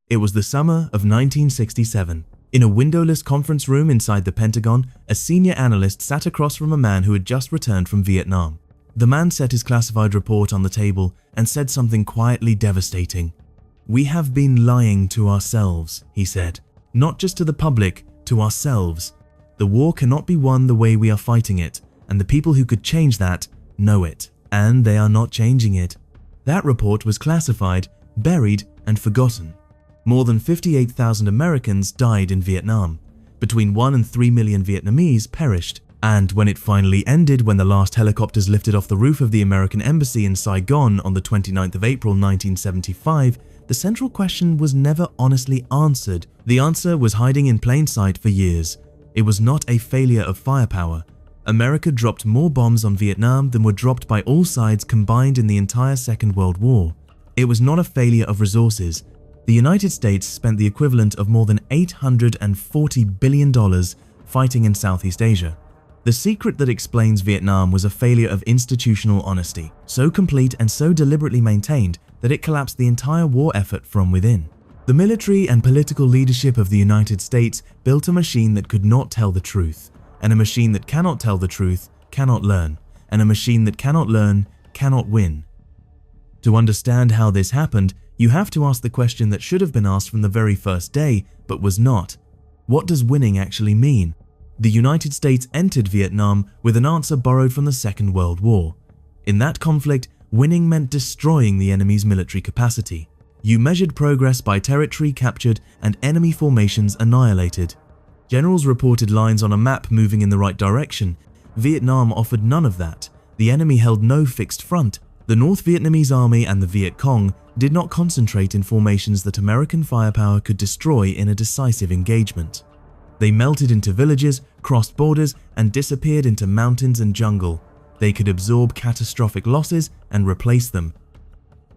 It was the summer of 1967. In a windowless conference room inside the Pentagon, a senior analyst sat across from a man who had just returned from Vietnam. The man set his classified report on the table and said something quietly devastating. "We have been lying to ourselves," he said. "Not just to the public, to ourselves. The war cannot be won the way we are fighting it, and the people who could change that know it, and they are not changing it." That report was classified, buried, and forgotten. More than 58,000 Americans died in Vietnam. Between 1 and 3 million Vietnamese perished. And when it finally ended, when the last helicopters lifted off the roof of the American embassy in Saigon on the 29th of April 1975, the central question was never honestly answered. The answer was hiding in plain sight for years. It was not a failure of firepower. America dropped more bombs on Vietnam than were dropped by all sides combined in the entire Second World War. It was not a failure of resources. The United States spent the equivalent of more than $840 billion fighting in Southeast Asia. The secret that explains Vietnam was a failure of institutional honesty, so complete and so deliberately maintained that it collapsed the entire war effort from within. The military and political leadership of the United States built a machine that could not tell the truth, and a machine that cannot tell the truth cannot learn, and a machine that cannot learn cannot win. To understand how this happened, you have to ask the question that should have been asked from the very first day, but was not. What does winning actually mean? The United States entered Vietnam with an answer borrowed from the Second World War. In that conflict, winning meant destroying the enemy's military capacity. You measured progress by territory captured and enemy formations annihilated. Generals reported lines on a map moving in the right direction. Vietnam offered none of that. The enemy held no fixed front. The North Vietnamese Army and the Viet Cong did not concentrate in formations that American firepower could destroy in a decisive engagement. They melted into villages, crossed borders, and disappeared into mountains and jungle. They could absorb catastrophic losses and replace them.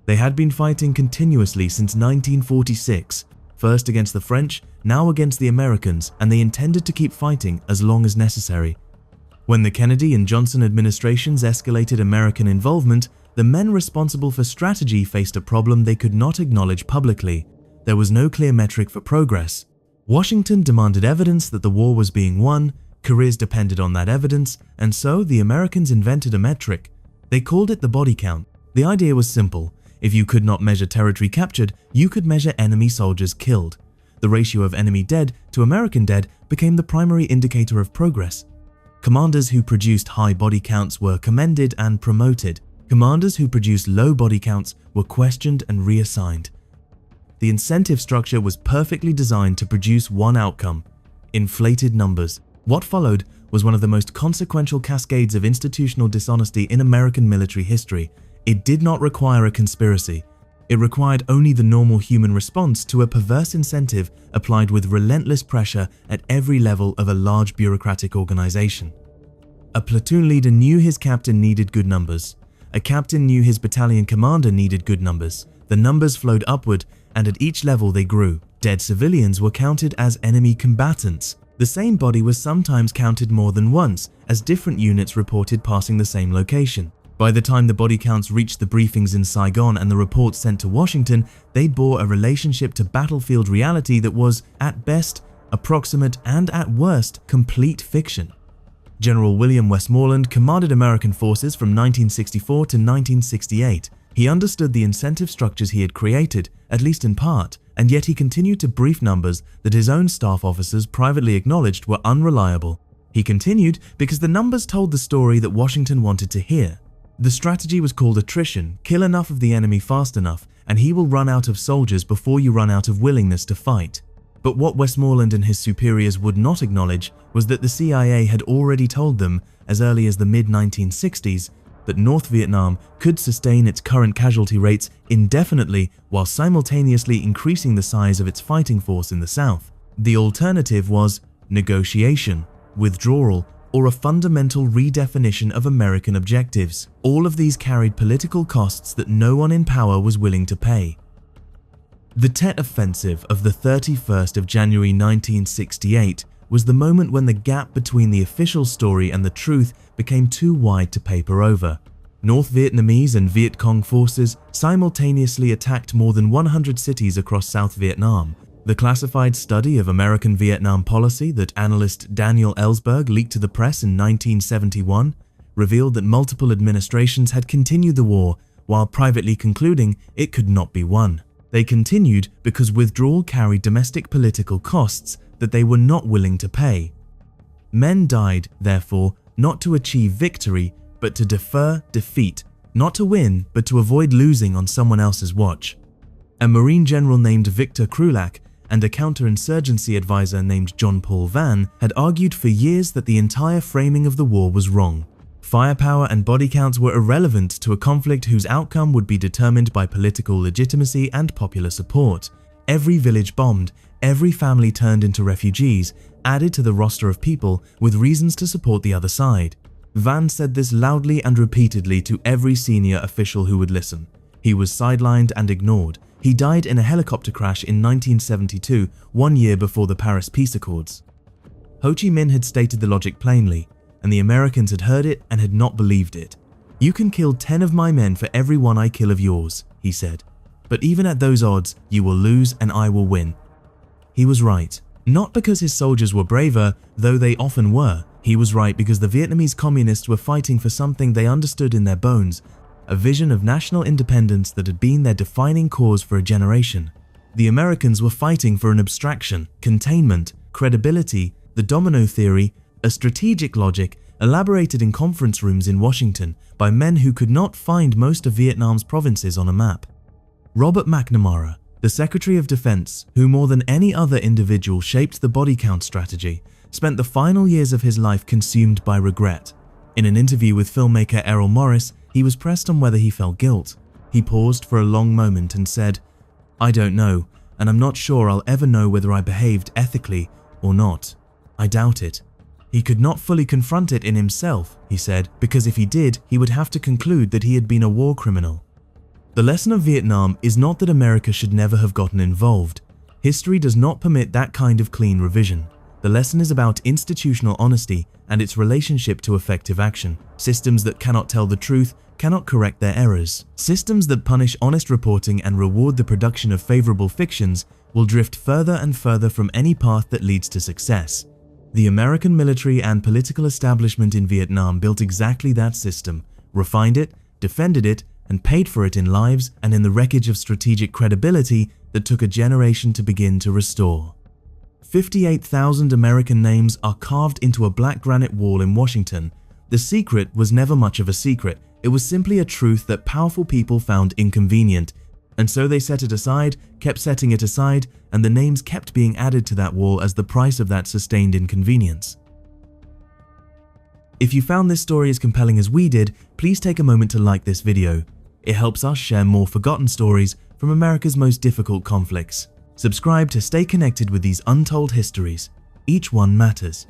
They had been fighting continuously since 1946, first against the French, now against the Americans, and they intended to keep fighting as long as necessary. When the Kennedy and Johnson administrations escalated American involvement, the men responsible for strategy faced a problem they could not acknowledge publicly. There was no clear metric for progress. Washington demanded evidence that the war was being won, careers depended on that evidence, and so the Americans invented a metric. They called it the body count. The idea was simple. If you could not measure territory captured, you could measure enemy soldiers killed. The ratio of enemy dead to American dead became the primary indicator of progress. Commanders who produced high body counts were commended and promoted. Commanders who produced low body counts were questioned and reassigned. The incentive structure was perfectly designed to produce one outcome: inflated numbers. What followed was one of the most consequential cascades of institutional dishonesty in American military history. It did not require a conspiracy. It required only the normal human response to a perverse incentive applied with relentless pressure at every level of a large bureaucratic organization. A platoon leader knew his captain needed good numbers. A captain knew his battalion commander needed good numbers. The numbers flowed upward, and at each level they grew. Dead civilians were counted as enemy combatants. The same body was sometimes counted more than once, as different units reported passing the same location. By the time the body counts reached the briefings in Saigon and the reports sent to Washington, they bore a relationship to battlefield reality that was, at best, approximate and at worst, complete fiction. General William Westmoreland commanded American forces from 1964 to 1968. He understood the incentive structures he had created, at least in part, and yet he continued to brief numbers that his own staff officers privately acknowledged were unreliable. He continued because the numbers told the story that Washington wanted to hear. The strategy was called attrition: kill enough of the enemy fast enough, and he will run out of soldiers before you run out of willingness to fight. But what Westmoreland and his superiors would not acknowledge was that the CIA had already told them, as early as the mid-1960s, that North Vietnam could sustain its current casualty rates indefinitely while simultaneously increasing the size of its fighting force in the South. The alternative was negotiation, withdrawal, or a fundamental redefinition of American objectives. All of these carried political costs that no one in power was willing to pay. The Tet Offensive of the 31st of January 1968 was the moment when the gap between the official story and the truth became too wide to paper over. North Vietnamese and Viet Cong forces simultaneously attacked more than 100 cities across South Vietnam. The classified study of American Vietnam policy that analyst Daniel Ellsberg leaked to the press in 1971 revealed that multiple administrations had continued the war while privately concluding it could not be won. They continued because withdrawal carried domestic political costs that they were not willing to pay. Men died, therefore, not to achieve victory, but to defer defeat, not to win, but to avoid losing on someone else's watch. A Marine general named Victor Krulak and a counterinsurgency advisor named John Paul Vann had argued for years that the entire framing of the war was wrong. Firepower and body counts were irrelevant to a conflict whose outcome would be determined by political legitimacy and popular support. Every village bombed, every family turned into refugees, added to the roster of people with reasons to support the other side. Vann said this loudly and repeatedly to every senior official who would listen. He was sidelined and ignored. He died in a helicopter crash in 1972, 1 year before the Paris Peace Accords. Ho Chi Minh had stated the logic plainly, and the Americans had heard it and had not believed it. "You can kill 10 of my men for every one I kill of yours," he said. "But even at those odds, you will lose and I will win." He was right. Not because his soldiers were braver, though they often were. He was right because the Vietnamese communists were fighting for something they understood in their bones, a vision of national independence that had been their defining cause for a generation. The Americans were fighting for an abstraction, containment, credibility, the domino theory, a strategic logic elaborated in conference rooms in Washington by men who could not find most of Vietnam's provinces on a map. Robert McNamara, the Secretary of Defense, who more than any other individual shaped the body count strategy, spent the final years of his life consumed by regret. In an interview with filmmaker Errol Morris, he was pressed on whether he felt guilt. He paused for a long moment and said, "I don't know, and I'm not sure I'll ever know whether I behaved ethically or not. I doubt it." He could not fully confront it in himself, he said, because if he did, he would have to conclude that he had been a war criminal. The lesson of Vietnam is not that America should never have gotten involved. History does not permit that kind of clean revision. The lesson is about institutional honesty and its relationship to effective action. Systems that cannot tell the truth cannot correct their errors. Systems that punish honest reporting and reward the production of favorable fictions will drift further and further from any path that leads to success. The American military and political establishment in Vietnam built exactly that system, refined it, defended it, and paid for it in lives and in the wreckage of strategic credibility that took a generation to begin to restore. 58,000 American names are carved into a black granite wall in Washington. The secret was never much of a secret. It was simply a truth that powerful people found inconvenient, and so they set it aside, kept setting it aside, and the names kept being added to that wall as the price of that sustained inconvenience. If you found this story as compelling as we did, please take a moment to like this video. It helps us share more forgotten stories from America's most difficult conflicts. Subscribe to stay connected with these untold histories. Each one matters.